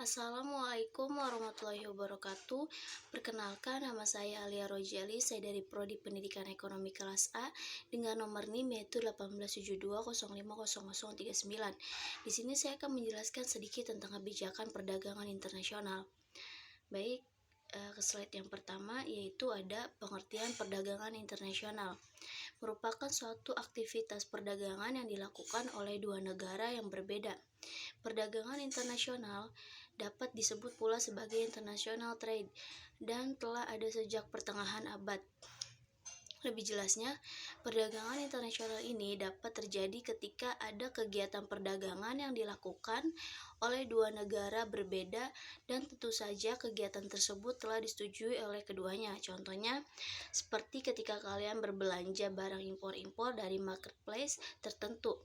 Assalamualaikum warahmatullahi wabarakatuh. Perkenalkan, nama saya Alia Rojali. Saya dari Prodi Pendidikan Ekonomi kelas A dengan nomor NIM yaitu 1872050039. Di sini saya akan menjelaskan sedikit tentang kebijakan perdagangan internasional. Baik, ke slide yang pertama yaitu ada pengertian perdagangan internasional. Merupakan suatu aktivitas perdagangan yang dilakukan oleh dua negara yang berbeda. Perdagangan internasional dapat disebut pula sebagai international trade dan telah ada sejak pertengahan abad. Lebih jelasnya, perdagangan internasional ini dapat terjadi ketika ada kegiatan perdagangan yang dilakukan oleh dua negara berbeda dan tentu saja kegiatan tersebut telah disetujui oleh keduanya. Contohnya, seperti ketika kalian berbelanja barang impor-impor dari marketplace tertentu.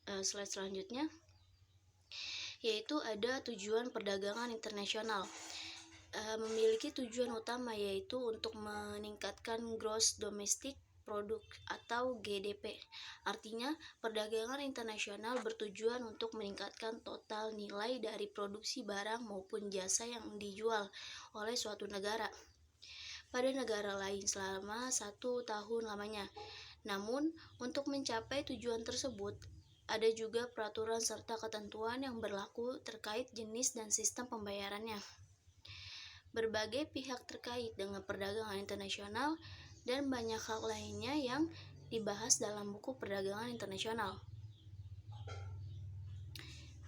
Slide selanjutnya yaitu ada tujuan perdagangan internasional. Memiliki tujuan utama yaitu untuk meningkatkan gross domestic product atau GDP. Artinya, perdagangan internasional bertujuan untuk meningkatkan total nilai dari produksi barang maupun jasa yang dijual oleh suatu negara pada negara lain selama 1 tahun lamanya. Namun, untuk mencapai tujuan tersebut, ada juga peraturan serta ketentuan yang berlaku terkait jenis dan sistem pembayarannya. Berbagai pihak terkait dengan perdagangan internasional dan banyak hal lainnya yang dibahas dalam buku perdagangan internasional.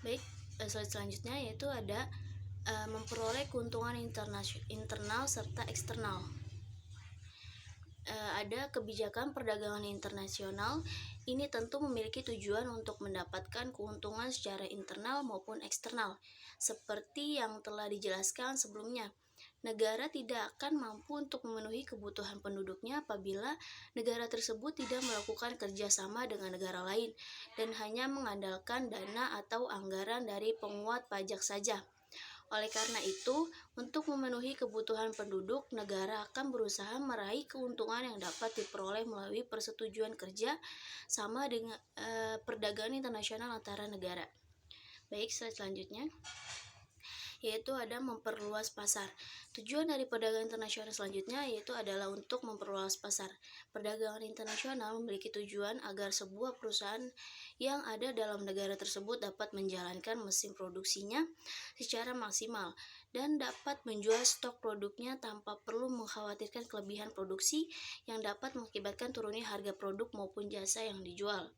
Baik, slide selanjutnya yaitu ada memperoleh keuntungan internal serta eksternal. Ada kebijakan perdagangan internasional. Ini tentu memiliki tujuan untuk mendapatkan keuntungan secara internal maupun eksternal. Seperti yang telah dijelaskan sebelumnya, negara tidak akan mampu untuk memenuhi kebutuhan penduduknya apabila negara tersebut tidak melakukan kerjasama dengan negara lain dan hanya mengandalkan dana atau anggaran dari penguat pajak saja. Oleh karena itu, untuk memenuhi kebutuhan penduduk, negara akan berusaha meraih keuntungan yang dapat diperoleh melalui persetujuan kerja sama dengan perdagangan internasional antara negara. Baik, slide selanjutnya yaitu ada memperluas pasar. Tujuan dari perdagangan internasional selanjutnya yaitu adalah untuk memperluas pasar. Perdagangan internasional memiliki tujuan agar sebuah perusahaan yang ada dalam negara tersebut dapat menjalankan mesin produksinya secara maksimal dan dapat menjual stok produknya tanpa perlu mengkhawatirkan kelebihan produksi yang dapat mengakibatkan turunnya harga produk maupun jasa yang dijual.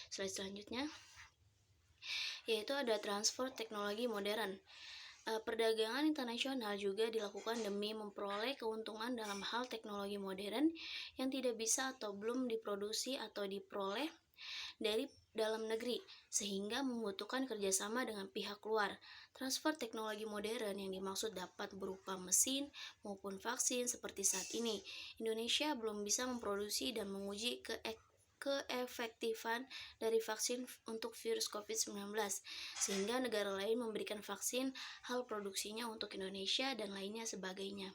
Slide selanjutnya yaitu ada transfer teknologi modern. Perdagangan internasional juga dilakukan demi memperoleh keuntungan dalam hal teknologi modern yang tidak bisa atau belum diproduksi atau diperoleh dari dalam negeri, sehingga membutuhkan kerjasama dengan pihak luar. Transfer teknologi modern yang dimaksud dapat berupa mesin maupun vaksin seperti saat ini. Indonesia belum bisa memproduksi dan menguji keefektifan dari vaksin untuk virus COVID-19, sehingga negara lain memberikan vaksin hal produksinya untuk Indonesia dan lainnya sebagainya.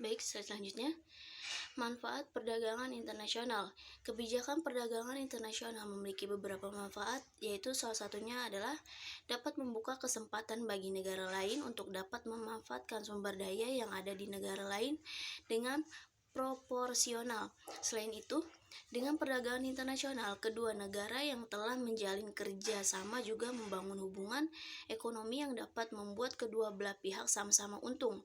Baik, selanjutnya, manfaat perdagangan internasional. Kebijakan perdagangan internasional memiliki beberapa manfaat, yaitu salah satunya adalah dapat membuka kesempatan bagi negara lain untuk dapat memanfaatkan sumber daya yang ada di negara lain dengan proporsional. Selain itu, dengan perdagangan internasional, kedua negara yang telah menjalin kerja sama juga membangun hubungan ekonomi yang dapat membuat kedua belah pihak sama-sama untung.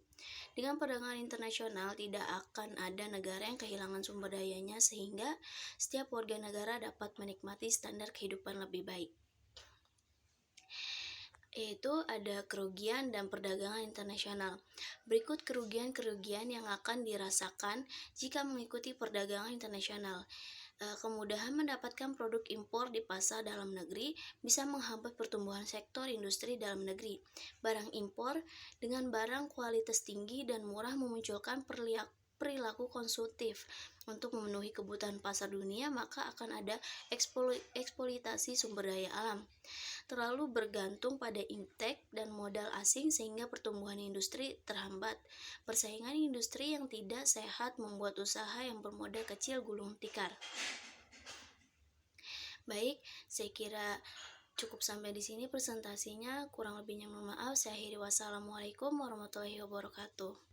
Dengan perdagangan internasional, tidak akan ada negara yang kehilangan sumber dayanya sehingga setiap warga negara dapat menikmati standar kehidupan lebih baik. Yaitu ada kerugian dan perdagangan internasional. Berikut kerugian-kerugian yang akan dirasakan jika mengikuti perdagangan internasional. Kemudahan mendapatkan produk impor di pasar dalam negeri bisa menghambat pertumbuhan sektor industri dalam negeri. Barang impor dengan barang kualitas tinggi dan murah memunculkan perilaku konsumtif. Untuk memenuhi kebutuhan pasar dunia, maka akan ada eksploitasi sumber daya alam. Terlalu bergantung pada intek dan modal asing sehingga pertumbuhan industri terhambat. Persaingan industri yang tidak sehat membuat usaha yang bermodal kecil gulung tikar. Baik, saya kira Cukup sampai di sini presentasinya, kurang lebihnya mohon maaf. Saya akhiri, wassalamualaikum warahmatullahi wabarakatuh.